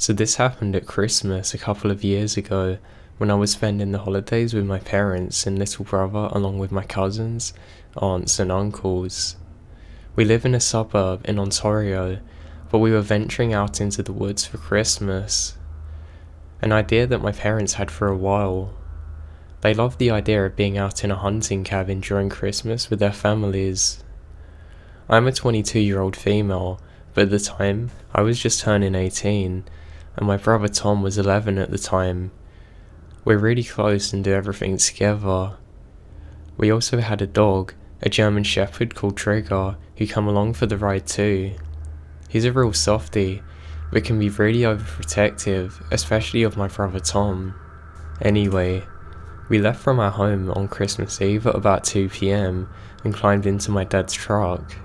So this happened at Christmas a couple of years ago when I was spending the holidays with my parents and little brother along with my cousins, aunts and uncles. We live in a suburb in Ontario, but we were venturing out into the woods for Christmas. An idea that my parents had for a while. They loved the idea of being out in a hunting cabin during Christmas with their families. I'm a 22-year-old female, but at the time, I was just turning 18, and my brother Tom was 11 at the time. We're really close and do everything together. We also had a dog, a German Shepherd called Trigger, who come along for the ride too. He's a real softie, but can be really overprotective, especially of my brother Tom. Anyway, we left from our home on Christmas Eve at about 2 PM and climbed into my dad's truck,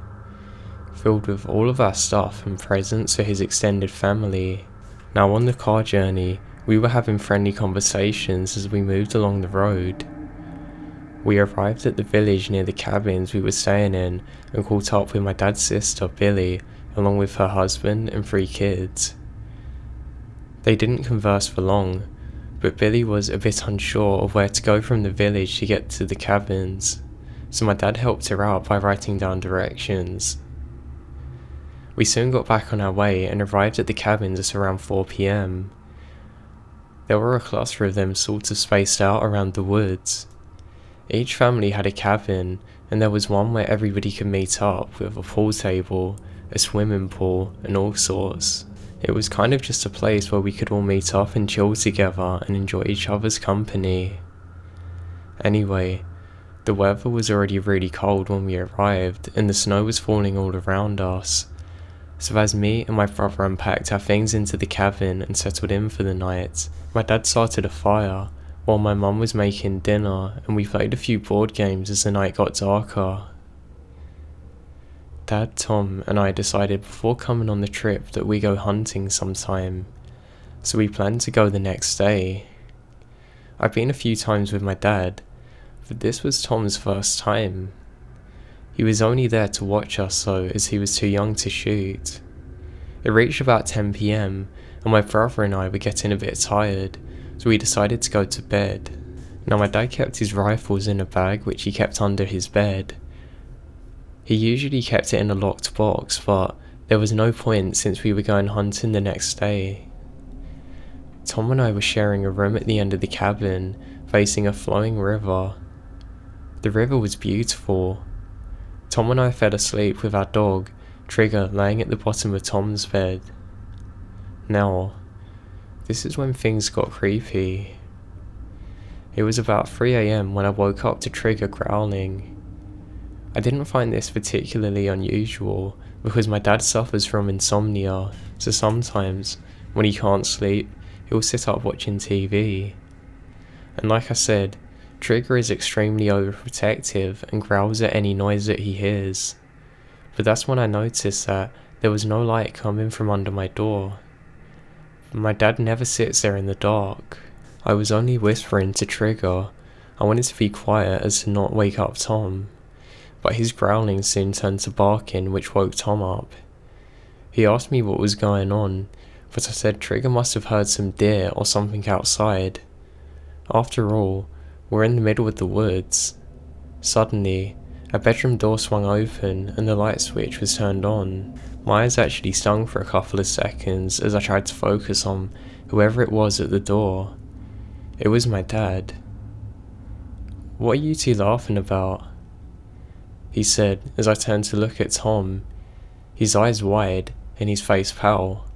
filled with all of our stuff and presents for his extended family. Now on the car journey, we were having friendly conversations as we moved along the road. We arrived at the village near the cabins we were staying in and caught up with my dad's sister, Billy, along with her husband and 3 kids. They didn't converse for long, but Billy was a bit unsure of where to go from the village to get to the cabins, so my dad helped her out by writing down directions. We soon got back on our way and arrived at the cabins at around 4 PM. There were a cluster of them sort of spaced out around the woods. Each family had a cabin, and there was one where everybody could meet up with a pool table, a swimming pool, and all sorts. It was kind of just a place where we could all meet up and chill together and enjoy each other's company. Anyway, the weather was already really cold when we arrived, and the snow was falling all around us. So as me and my brother unpacked our things into the cabin and settled in for the night, my dad started a fire, while my mum was making dinner, and we played a few board games as the night got darker. Dad, Tom, and I decided before coming on the trip that we go hunting sometime, so we planned to go the next day. I've been a few times with my dad, but this was Tom's first time. He was only there to watch us though, as he was too young to shoot. It reached about 10 PM, and my brother and I were getting a bit tired, so we decided to go to bed. Now my dad kept his rifles in a bag which he kept under his bed. He usually kept it in a locked box, but there was no point since we were going hunting the next day. Tom and I were sharing a room at the end of the cabin, facing a flowing river. The river was beautiful. Tom and I fell asleep with our dog, Trigger, laying at the bottom of Tom's bed. Now, this is when things got creepy. It was about 3 AM when I woke up to Trigger growling. I didn't find this particularly unusual because my dad suffers from insomnia, so sometimes, when he can't sleep, he'll sit up watching TV. And like I said, Trigger is extremely overprotective and growls at any noise that he hears. But that's when I noticed that there was no light coming from under my door. My dad never sits there in the dark. I was only whispering to Trigger. I wanted to be quiet as to not wake up Tom, but his growling soon turned to barking, which woke Tom up. He asked me what was going on, but I said Trigger must have heard some deer or something outside. After all, we're in the middle of the woods. Suddenly, a bedroom door swung open and the light switch was turned on. My eyes actually stung for a couple of seconds as I tried to focus on whoever it was at the door. It was my dad. "What are you two laughing about?" he said as I turned to look at Tom, his eyes wide and his face pale.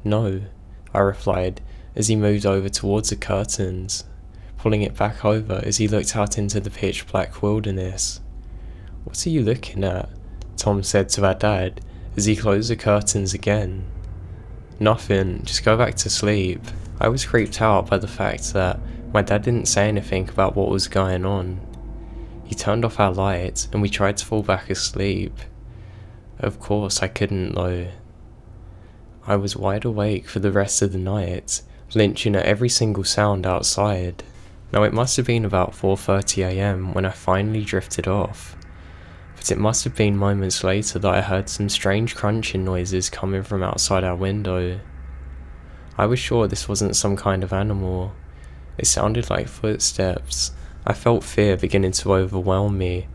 "No," I replied as he moved over towards the curtains, pulling it back over as he looked out into the pitch black wilderness. "What are you looking at?" Tom said to our dad as he closed the curtains again. "Nothing, just go back to sleep." I was creeped out by the fact that my dad didn't say anything about what was going on. He turned off our lights and we tried to fall back asleep. Of course I couldn't though. I was wide awake for the rest of the night, flinching at every single sound outside. Now it must have been about 4:30 AM when I finally drifted off, but it must have been moments later that I heard some strange crunching noises coming from outside our window. I was sure this wasn't some kind of animal. It sounded like footsteps. I felt fear beginning to overwhelm me.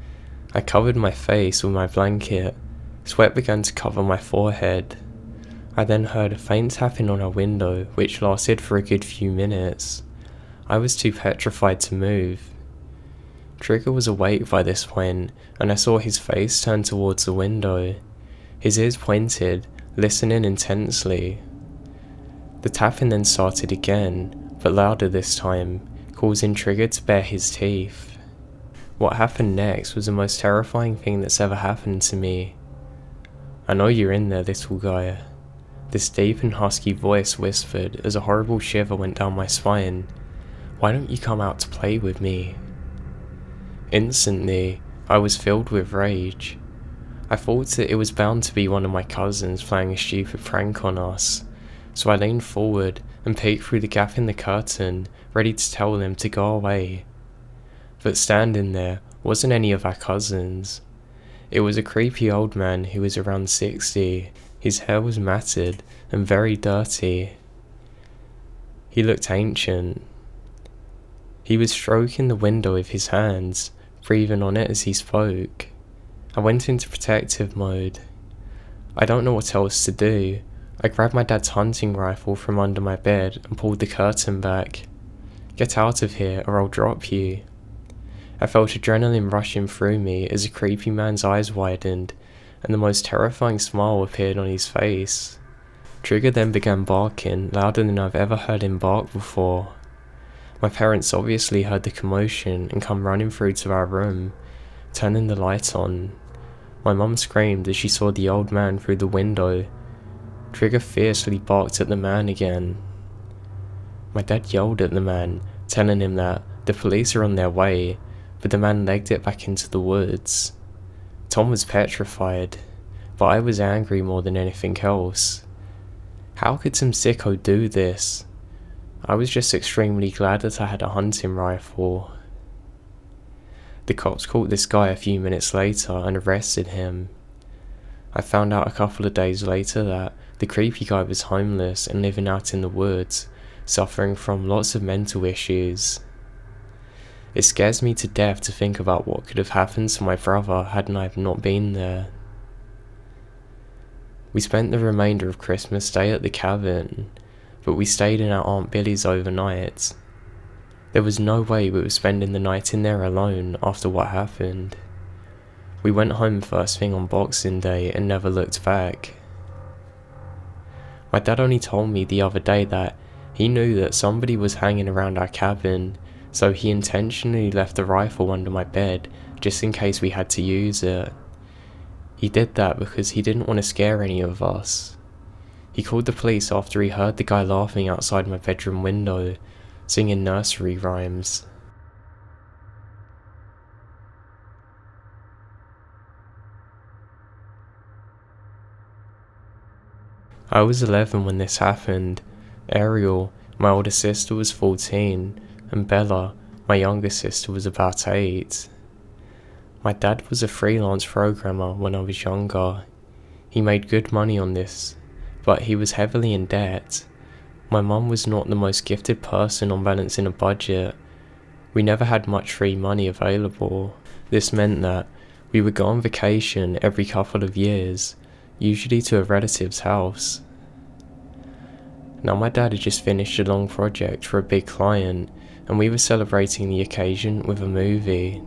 I covered my face with my blanket. Sweat began to cover my forehead. I then heard a faint tapping on our window, which lasted for a good few minutes. I was too petrified to move. Trigger was awake by this point, and I saw his face turn towards the window. His ears pointed, listening intensely. The tapping then started again, but louder this time, causing Trigger to bare his teeth. What happened next was the most terrifying thing that's ever happened to me. "I know you're in there, little guy," this deep and husky voice whispered as a horrible shiver went down my spine. "Why don't you come out to play with me?" Instantly, I was filled with rage. I thought that it was bound to be one of my cousins playing a stupid prank on us, so I leaned forward and peeked through the gap in the curtain, ready to tell them to go away. But standing there wasn't any of our cousins. It was a creepy old man who was around 60. His hair was matted and very dirty. He looked ancient. He was stroking the window with his hands, breathing on it as he spoke. I went into protective mode. I don't know what else to do. I grabbed my dad's hunting rifle from under my bed and pulled the curtain back. "Get out of here or I'll drop you." I felt adrenaline rushing through me as the creepy man's eyes widened and the most terrifying smile appeared on his face. Trigger then began barking louder than I've ever heard him bark before. My parents obviously heard the commotion and come running through to our room, turning the light on. My mum screamed as she saw the old man through the window. Trigger fiercely barked at the man again. My dad yelled at the man, telling him that the police are on their way, but the man legged it back into the woods. Tom was petrified, but I was angry more than anything else. How could some sicko do this? I was just extremely glad that I had a hunting rifle. The cops caught this guy a few minutes later and arrested him. I found out a couple of days later that the creepy guy was homeless and living out in the woods, suffering from lots of mental issues. It scares me to death to think about what could have happened to my brother hadn't I not been there. We spent the remainder of Christmas Day at the cabin, but we stayed in our Aunt Billy's overnight. There was no way we were spending the night in there alone after what happened. We went home first thing on Boxing Day and never looked back. My dad only told me the other day that he knew that somebody was hanging around our cabin, so he intentionally left the rifle under my bed just in case we had to use it. He did that because he didn't want to scare any of us. He called the police after he heard the guy laughing outside my bedroom window, singing nursery rhymes. I was 11 when this happened. Ariel, my older sister, was 14, and Bella, my younger sister, was about 8. My dad was a freelance programmer when I was younger. He made good money on this, but he was heavily in debt. My mum was not the most gifted person on balancing a budget. We never had much free money available. This meant that we would go on vacation every couple of years, usually to a relative's house. Now my dad had just finished a long project for a big client, and we were celebrating the occasion with a movie.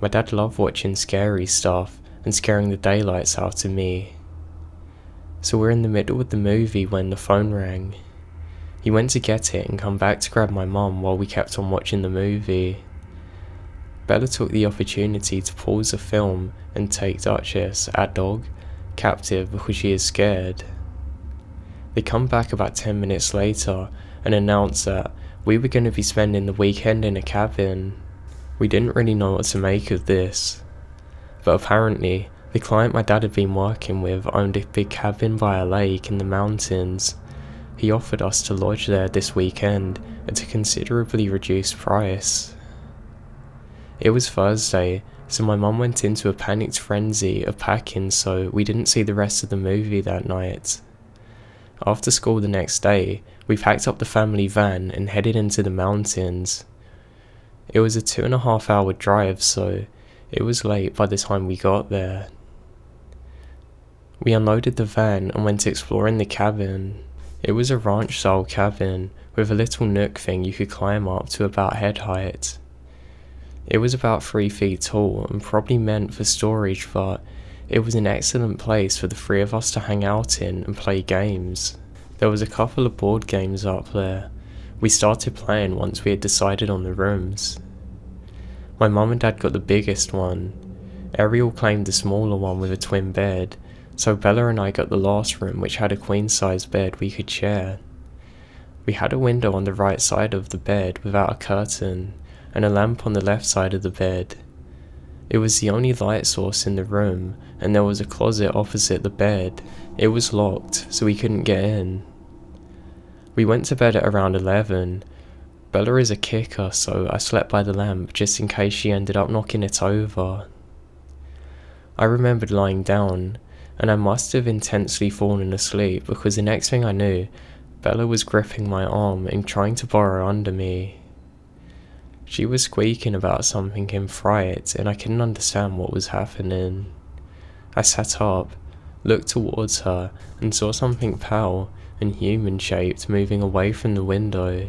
My dad loved watching scary stuff and scaring the daylights out of me. So we're in the middle of the movie when the phone rang. He went to get it and come back to grab my mum while we kept on watching the movie. Bella took the opportunity to pause the film and take Duchess, our dog, captive because she is scared. They come back about 10 minutes later and announce that we were going to be spending the weekend in a cabin. We didn't really know what to make of this, but apparently the client my dad had been working with owned a big cabin by a lake in the mountains. He offered us to lodge there this weekend at a considerably reduced price. It was Thursday, so my mum went into a panicked frenzy of packing so we didn't see the rest of the movie that night. After school the next day, we packed up the family van and headed into the mountains. It was a 2.5 hour drive, so it was late by the time we got there. We unloaded the van and went exploring the cabin. It was a ranch-style cabin with a little nook thing you could climb up to about head height. It was about 3 feet tall and probably meant for storage, but it was an excellent place for the three of us to hang out in and play games. There was a couple of board games up there. We started playing once we had decided on the rooms. My mum and dad got the biggest one. Ariel claimed the smaller one with a twin bed, so Bella and I got the last room, which had a queen-size bed we could share. We had a window on the right side of the bed without a curtain, and a lamp on the left side of the bed. It was the only light source in the room, and there was a closet opposite the bed. It was locked, so we couldn't get in. We went to bed at around 11. Bella is a kicker, so I slept by the lamp just in case she ended up knocking it over. I remembered lying down, and I must have intensely fallen asleep because the next thing I knew, Bella was gripping my arm and trying to burrow under me. She was squeaking about something in fright, and I couldn't understand what was happening. I sat up, looked towards her, and saw something pale and human-shaped moving away from the window.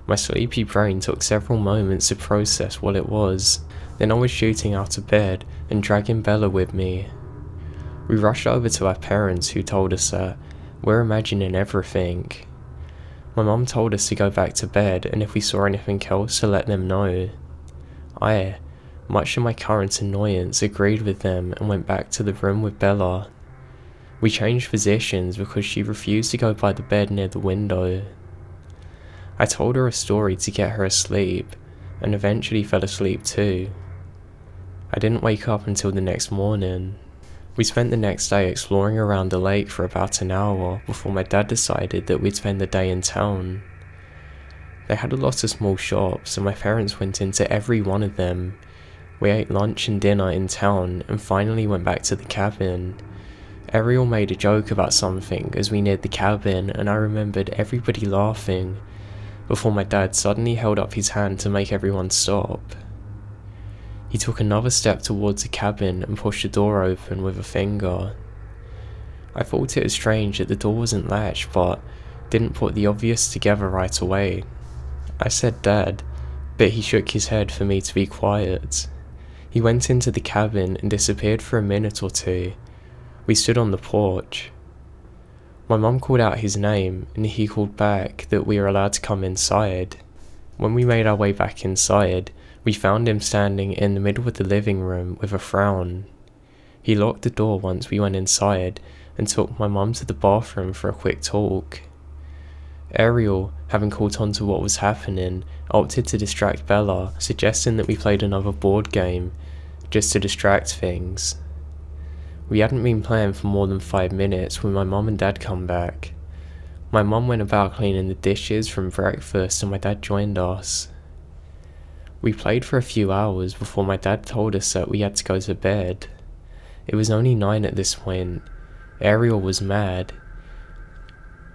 My sleepy brain took several moments to process what it was. Then I was shooting out of bed and dragging Bella with me. We rushed over to our parents, who told us that we're imagining everything. My mum told us to go back to bed, and if we saw anything else to let them know. I, much to my current annoyance, agreed with them and went back to the room with Bella. We changed positions because she refused to go by the bed near the window. I told her a story to get her asleep, and eventually fell asleep too. I didn't wake up until the next morning. We spent the next day exploring around the lake for about an hour before my dad decided that we'd spend the day in town. They had a lot of small shops, and my parents went into every one of them. We ate lunch and dinner in town and finally went back to the cabin. Ariel made a joke about something as we neared the cabin, and I remembered everybody laughing before my dad suddenly held up his hand to make everyone stop. He took another step towards the cabin and pushed the door open with a finger. I thought it was strange that the door wasn't latched, but didn't put the obvious together right away. I said Dad, but he shook his head for me to be quiet. He went into the cabin and disappeared for a minute or two. We stood on the porch. My mum called out his name, and he called back that we were allowed to come inside. When we made our way back inside, we found him standing in the middle of the living room with a frown. He locked the door once we went inside and took my mum to the bathroom for a quick talk. Ariel, having caught on to what was happening, opted to distract Bella, suggesting that we played another board game, just to distract things. We hadn't been playing for more than 5 minutes when my mum and dad come back. My mum went about cleaning the dishes from breakfast and my dad joined us. We played for a few hours before my dad told us that we had to go to bed. It was only 9 at this point. Ariel was mad.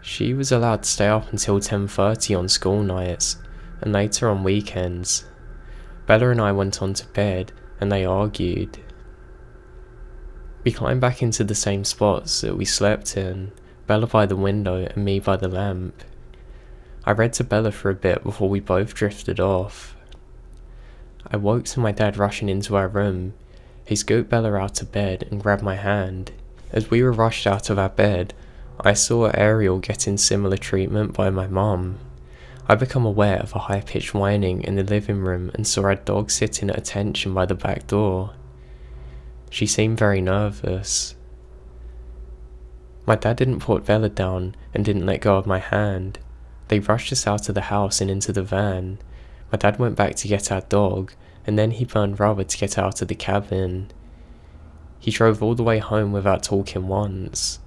She was allowed to stay up until 10:30 on school nights, and later on weekends. Bella and I went on to bed, and they argued. We climbed back into the same spots that we slept in, Bella by the window and me by the lamp. I read to Bella for a bit before we both drifted off. I woke to my dad rushing into our room. He scooped Bella out of bed and grabbed my hand. As we were rushed out of our bed, I saw Ariel getting similar treatment by my mum. I became aware of a high-pitched whining in the living room and saw our dog sitting at attention by the back door. She seemed very nervous. My dad didn't put Bella down and didn't let go of my hand. They rushed us out of the house and into the van. My dad went back to get our dog, and then he burned rubber to get out of the cabin. He drove all the way home without talking once.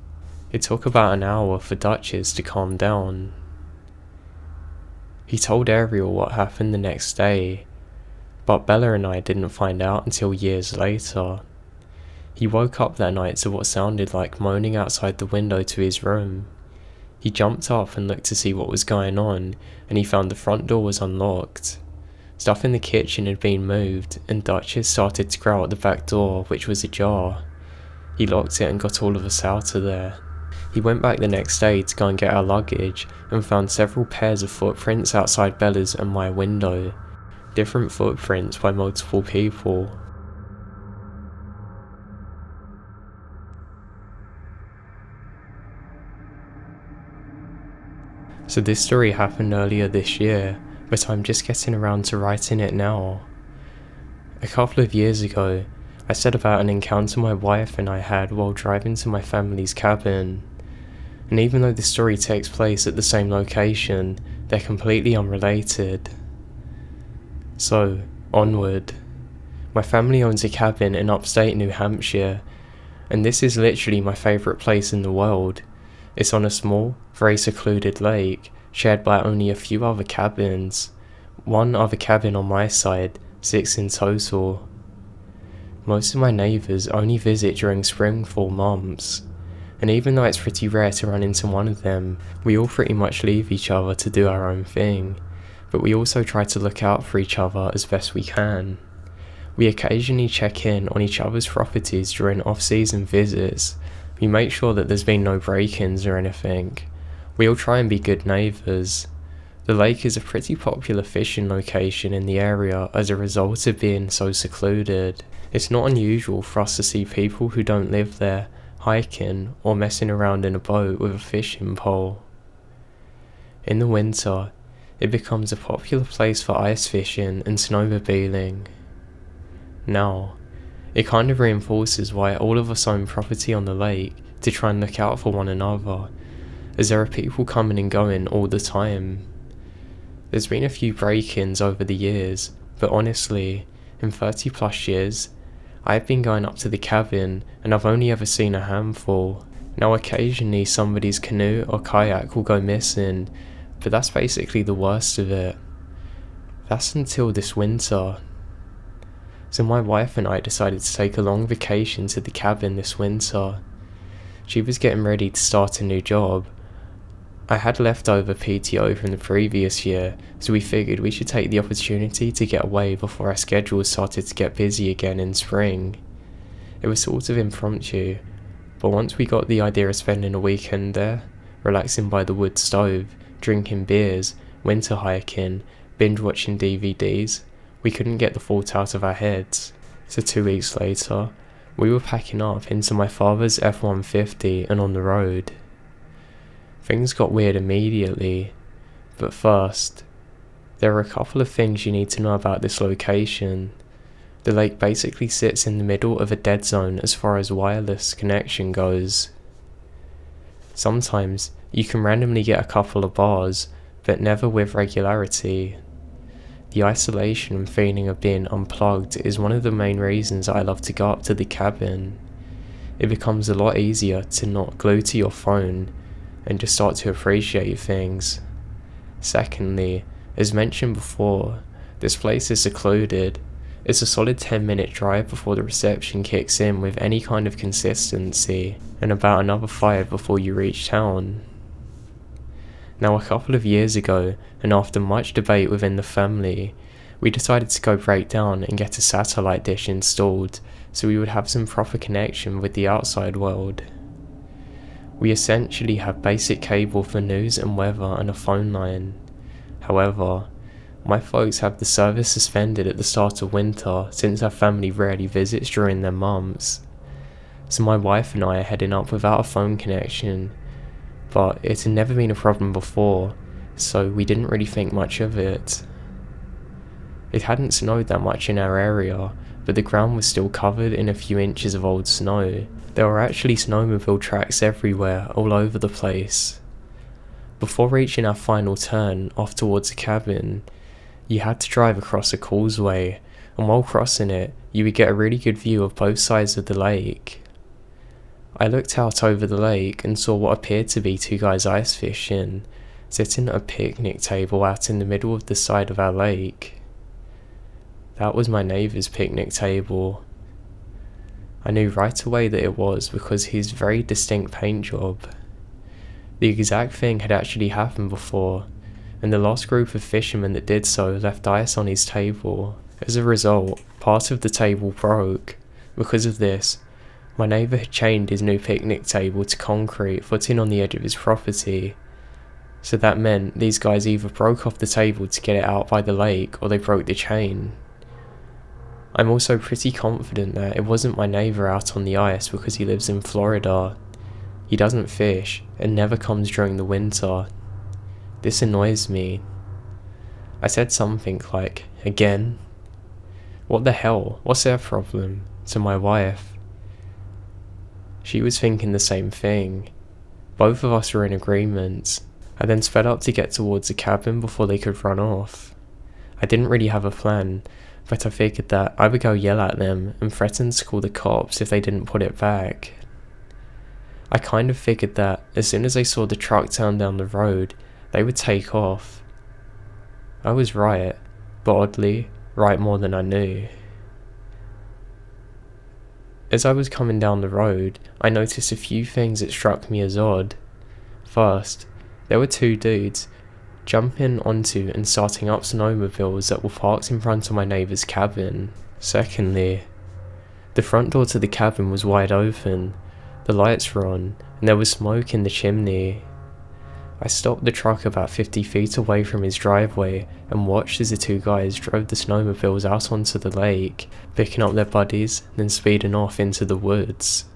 It took about an hour for Duchess to calm down. He told Ariel what happened the next day, but Bella and I didn't find out until years later. He woke up that night to what sounded like moaning outside the window to his room. He jumped up and looked to see what was going on, and he found the front door was unlocked. Stuff in the kitchen had been moved, and Duchess started to growl at the back door, which was ajar. He locked it and got all of us out of there. He went back the next day to go and get our luggage, and found several pairs of footprints outside Bella's and my window. Different footprints by multiple people. So this story happened earlier this year, but I'm just getting around to writing it now. A couple of years ago, I said about an encounter my wife and I had while driving to my family's cabin. And even though the story takes place at the same location, they're completely unrelated. So, onward. My family owns a cabin in upstate New Hampshire, and this is literally my favourite place in the world. It's on a small, very secluded lake, shared by only a few other cabins. One other cabin on my side, 6 in total. Most of my neighbours only visit during spring-fall months, and even though it's pretty rare to run into one of them, we all pretty much leave each other to do our own thing, but we also try to look out for each other as best we can. We occasionally check in on each other's properties during off-season visits. We make sure that there's been no break-ins or anything. We all try and be good neighbours. The lake is a pretty popular fishing location in the area as a result of being so secluded. It's not unusual for us to see people who don't live there hiking or messing around in a boat with a fishing pole. In the winter, it becomes a popular place for ice fishing and snowmobiling. Now, it kind of reinforces why all of us own property on the lake to try and look out for one another, as there are people coming and going all the time. There's been a few break-ins over the years, but honestly, in 30 plus years, I've been going up to the cabin and I've only ever seen a handful. Now occasionally somebody's canoe or kayak will go missing, but that's basically the worst of it. That's until this winter. So my wife and I decided to take a long vacation to the cabin this winter. She was getting ready to start a new job. I had leftover PTO from the previous year, so we figured we should take the opportunity to get away before our schedule started to get busy again in spring. It was sort of impromptu, but once we got the idea of spending a weekend there, relaxing by the wood stove, drinking beers, winter hiking, binge watching DVDs, we couldn't get the thought out of our heads. So 2 weeks later, we were packing up into my father's F-150 and on the road. Things got weird immediately, but first, there are a couple of things you need to know about this location. The lake basically sits in the middle of a dead zone as far as wireless connection goes. Sometimes you can randomly get a couple of bars, but never with regularity. The isolation and feeling of being unplugged is one of the main reasons I love to go up to the cabin. It becomes a lot easier to not glue to your phone and just start to appreciate things. Secondly, as mentioned before, this place is secluded. It's a solid 10-minute drive before the reception kicks in with any kind of consistency, and about another 5 before you reach town. Now a couple of years ago, and after much debate within the family, we decided to go break down and get a satellite dish installed so we would have some proper connection with the outside world. We essentially have basic cable for news and weather and a phone line. However, my folks have the service suspended at the start of winter since our family rarely visits during their months. So my wife and I are heading up without a phone connection, but it had never been a problem before, so we didn't really think much of it. It hadn't snowed that much in our area, but the ground was still covered in a few inches of old snow. There were actually snowmobile tracks everywhere, all over the place. Before reaching our final turn off towards the cabin, you had to drive across a causeway, and while crossing it, you would get a really good view of both sides of the lake. I looked out over the lake and saw what appeared to be 2 guys ice fishing, sitting at a picnic table out in the middle of the side of our lake. That was my neighbour's picnic table. I knew right away that it was because his very distinct paint job. The exact thing had actually happened before, and the last group of fishermen that did so left ice on his table. As a result, part of the table broke. Because of this, my neighbour had chained his new picnic table to concrete footing on the edge of his property. So that meant these guys either broke off the table to get it out by the lake, or they broke the chain. I'm also pretty confident that it wasn't my neighbour out on the ice because he lives in Florida. He doesn't fish and never comes during the winter. This annoys me. I said something like, "Again? What the hell? What's their problem?" to my wife. She was thinking the same thing. Both of us were in agreement. I then sped up to get towards the cabin before they could run off. I didn't really have a plan, but I figured that I would go yell at them and threaten to call the cops if they didn't put it back. I kind of figured that as soon as they saw the truck turn down the road, they would take off. I was right, but oddly, right more than I knew. As I was coming down the road, I noticed a few things that struck me as odd. First, there were two dudes jumping onto and starting up snowmobiles that were parked in front of my neighbour's cabin. Secondly, the front door to the cabin was wide open, the lights were on, and there was smoke in the chimney. I stopped the truck about 50 feet away from his driveway and watched as the two guys drove the snowmobiles out onto the lake, picking up their buddies, then speeding off into the woods.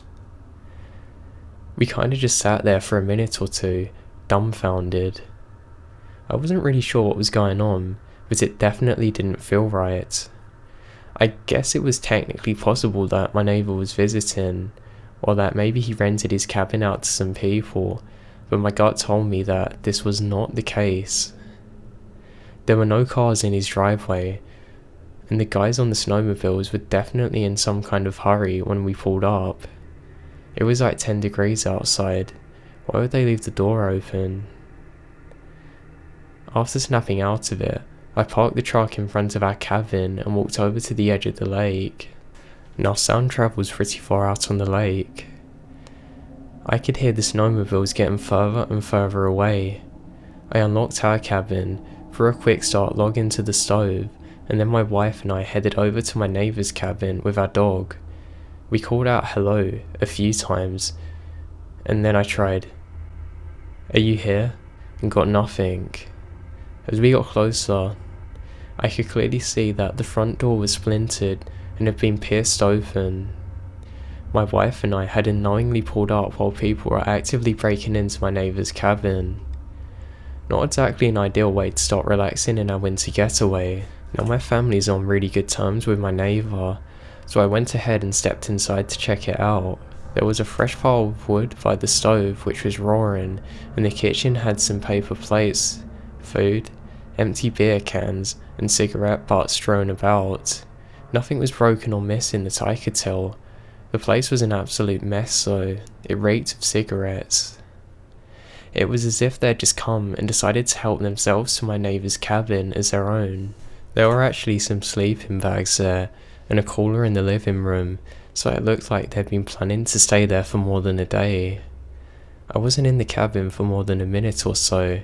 We kinda just sat there for a minute or two, dumbfounded. I wasn't really sure what was going on, but it definitely didn't feel right. I guess it was technically possible that my neighbour was visiting, or that maybe he rented his cabin out to some people, but my gut told me that this was not the case. There were no cars in his driveway, and the guys on the snowmobiles were definitely in some kind of hurry when we pulled up. It was like 10 degrees outside. Why would they leave the door open? After snapping out of it, I parked the truck in front of our cabin and walked over to the edge of the lake. Now sound travels pretty far out on the lake. I could hear the snowmobiles getting further and further away. I unlocked our cabin, for a quick start log into the stove, and then my wife and I headed over to my neighbour's cabin with our dog. We called out hello a few times, and then I tried, "Are you here?" and got nothing. As we got closer, I could clearly see that the front door was splintered and had been pierced open. My wife and I had unknowingly pulled up while people were actively breaking into my neighbour's cabin. Not exactly an ideal way to start relaxing in our winter getaway. Now my family's on really good terms with my neighbour, so I went ahead and stepped inside to check it out. There was a fresh pile of wood by the stove which was roaring, and the kitchen had some paper plates, food, empty beer cans, and cigarette butts strewn about. Nothing was broken or missing that I could tell. The place was an absolute mess though. It reeked of cigarettes. It was as if they'd just come and decided to help themselves to my neighbour's cabin as their own. There were actually some sleeping bags there, and a cooler in the living room, so it looked like they'd been planning to stay there for more than a day. I wasn't in the cabin for more than a minute or so.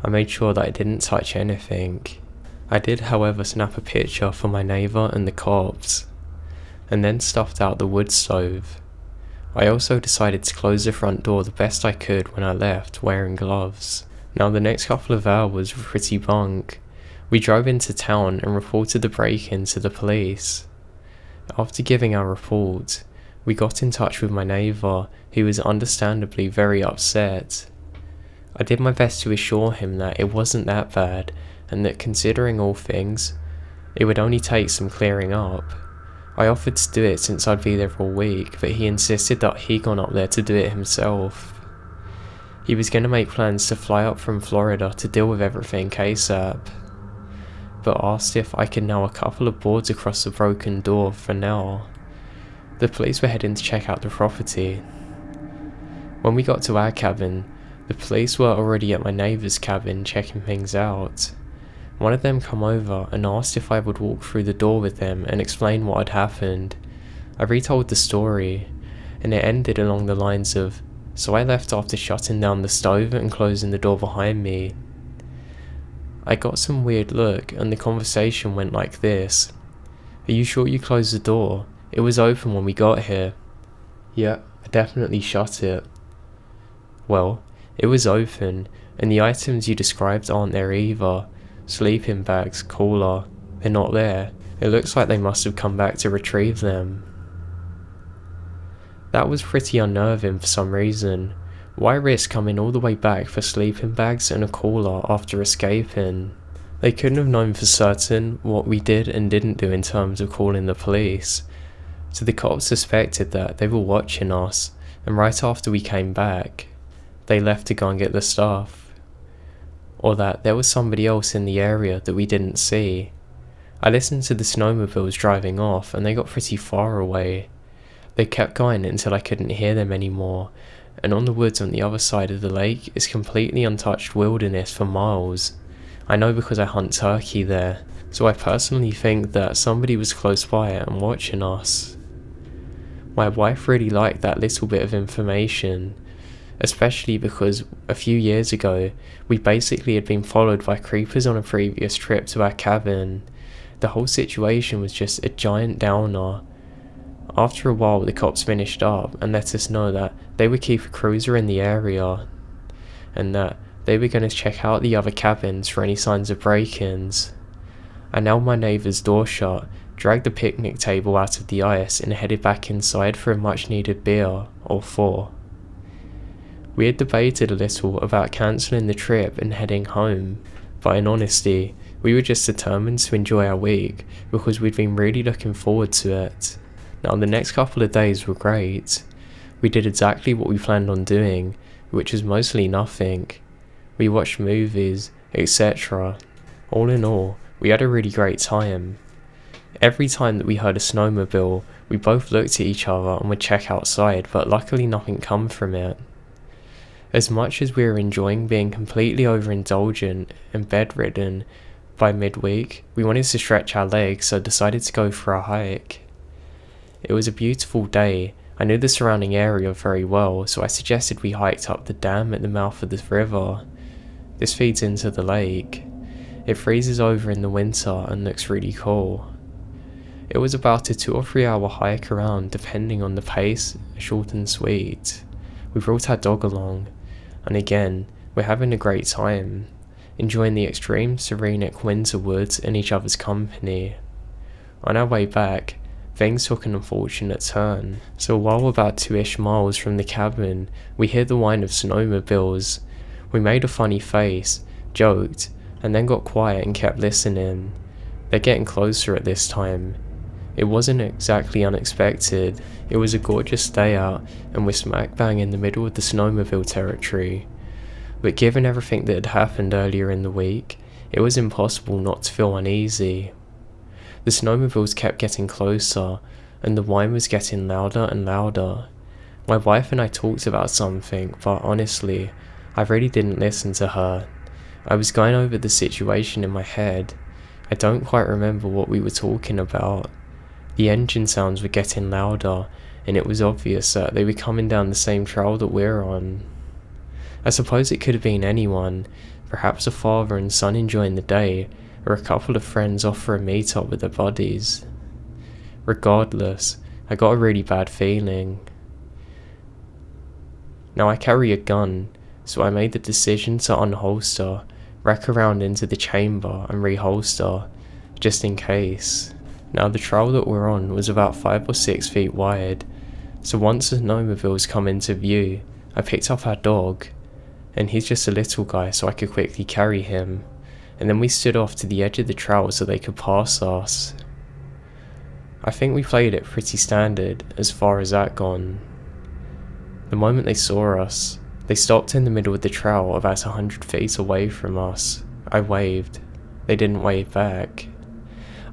I made sure that I didn't touch anything. I did however snap a picture for my neighbour and the cops, and then stuffed out the wood stove. I also decided to close the front door the best I could when I left, wearing gloves. Now the next couple of hours were pretty bunk. We drove into town and reported the break-in to the police. After giving our report, we got in touch with my neighbour, who was understandably very upset. I did my best to assure him that it wasn't that bad, and that considering all things, it would only take some clearing up. I offered to do it since I'd be there all week, but he insisted that he'd gone up there to do it himself. He was going to make plans to fly up from Florida to deal with everything ASAP, but asked if I could nail a couple of boards across the broken door for now. The police were heading to check out the property. When we got to our cabin, the police were already at my neighbour's cabin checking things out. One of them come over and asked if I would walk through the door with them and explain what had happened. I retold the story, and it ended along the lines of, so I left after shutting down the stove and closing the door behind me. I got some weird look and the conversation went like this. "Are you sure you closed the door? It was open when we got here." "Yeah, I definitely shut it." "Well, it was open, and the items you described aren't there either. Sleeping bags, cooler, they're not there. It looks like they must have come back to retrieve them." That was pretty unnerving for some reason. Why risk coming all the way back for sleeping bags and a cooler after escaping? They couldn't have known for certain what we did and didn't do in terms of calling the police. So the cops suspected that they were watching us, and right after we came back, they left to go and get the stuff. Or that there was somebody else in the area that we didn't see. I listened to the snowmobiles driving off and they got pretty far away. They kept going until I couldn't hear them anymore, and on the woods on the other side of the lake is completely untouched wilderness for miles. I know because I hunt turkey there, so I personally think that somebody was close by and watching us. My wife really liked that little bit of information, especially because a few years ago we basically had been followed by creepers on a previous trip to our cabin. The whole situation was just a giant downer. After a while the cops finished up and let us know that they would keep a cruiser in the area, and that they were going to check out the other cabins for any signs of break-ins. I nailed my neighbour's door shut, dragged the picnic table out of the ice and headed back inside for a much needed beer, or 4. We had debated a little about cancelling the trip and heading home, but in honesty, we were just determined to enjoy our week because we'd been really looking forward to it. Now the next couple of days were great. We did exactly what we planned on doing, which was mostly nothing. We watched movies, etc. All in all, we had a really great time. Every time that we heard a snowmobile, we both looked at each other and would check outside, but luckily nothing come from it. As much as we were enjoying being completely overindulgent and bedridden, by midweek, we wanted to stretch our legs, so decided to go for a hike. It was a beautiful day. I knew the surrounding area very well, so I suggested we hiked up the dam at the mouth of the river. This feeds into the lake. It freezes over in the winter and looks really cool. It was about a 2 or 3 hour hike around, depending on the pace, short and sweet. We brought our dog along, and again, we're having a great time, enjoying the extreme serenic winter woods and each other's company. On our way back, things took an unfortunate turn, so while about 2-ish miles from the cabin, we heard the whine of snowmobiles. We made a funny face, joked, and then got quiet and kept listening. They're getting closer at this time. It wasn't exactly unexpected. It was a gorgeous day out, and we're smack bang in the middle of the snowmobile territory. But given everything that had happened earlier in the week, it was impossible not to feel uneasy. The snowmobiles kept getting closer, and the whine was getting louder and louder. My wife and I talked about something, but honestly, I really didn't listen to her. I was going over the situation in my head. I don't quite remember what we were talking about. The engine sounds were getting louder, and it was obvious that they were coming down the same trail that we're on. I suppose it could have been anyone, perhaps a father and son enjoying the day, or a couple of friends off for a meet-up with their buddies. Regardless, I got a really bad feeling. Now I carry a gun, so I made the decision to unholster, rack around into the chamber and reholster, just in case. Now the trail that we're on was about 5 or 6 feet wide, so once the snowmobiles come into view, I picked up our dog, and he's just a little guy so I could quickly carry him, and then we stood off to the edge of the trail so they could pass us. I think we played it pretty standard as far as that gone. The moment they saw us, they stopped in the middle of the trail about 100 feet away from us. I waved. They didn't wave back.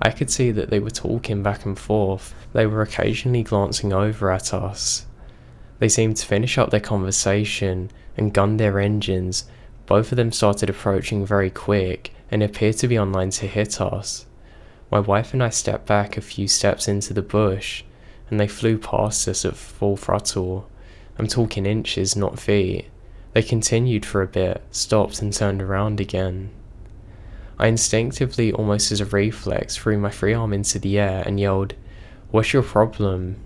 I could see that they were talking back and forth. They were occasionally glancing over at us. They seemed to finish up their conversation and gunned their engines. Both of them started approaching very quick and appeared to be online to hit us. My wife and I stepped back a few steps into the bush, and they flew past us at full throttle. I'm talking inches, not feet. They continued for a bit, stopped and turned around again. I instinctively, almost as a reflex, threw my free arm into the air and yelled, "What's your problem?"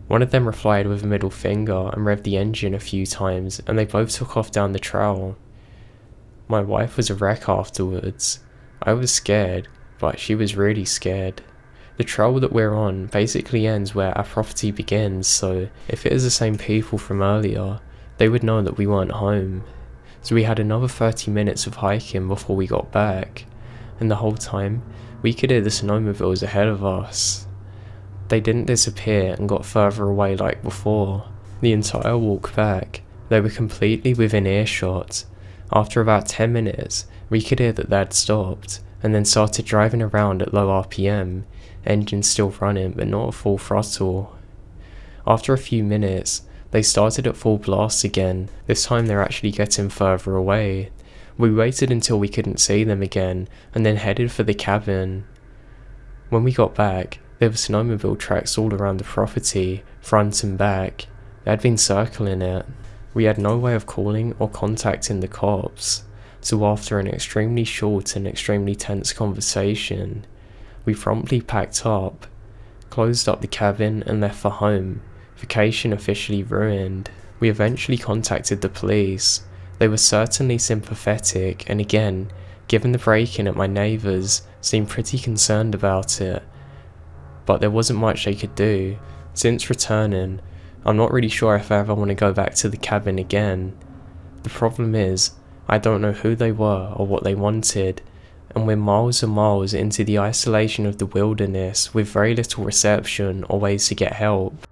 One of them replied with a middle finger and revved the engine a few times, and they both took off down the trail. My wife was a wreck afterwards. I was scared, but she was really scared. The trail that we're on basically ends where our property begins, so if it is the same people from earlier, they would know that we weren't home. So we had another 30 minutes of hiking before we got back, and the whole time, we could hear the snowmobiles ahead of us. They didn't disappear and got further away like before. The entire walk back, they were completely within earshot. After about 10 minutes, we could hear that they'd stopped, and then started driving around at low RPM, engine still running but not at full throttle. After a few minutes, they started at full blast again. This time they're actually getting further away. We waited until we couldn't see them again, and then headed for the cabin. When we got back, there were snowmobile tracks all around the property, front and back. They had been circling it. We had no way of calling or contacting the cops, so after an extremely short and extremely tense conversation, we promptly packed up, closed up the cabin and left for home. Vacation officially ruined. We eventually contacted the police. They were certainly sympathetic, and again, given the break-in at my neighbour's, seemed pretty concerned about it. But there wasn't much they could do. Since returning, I'm not really sure if I ever want to go back to the cabin again. The problem is, I don't know who they were or what they wanted, and we're miles and miles into the isolation of the wilderness with very little reception or ways to get help.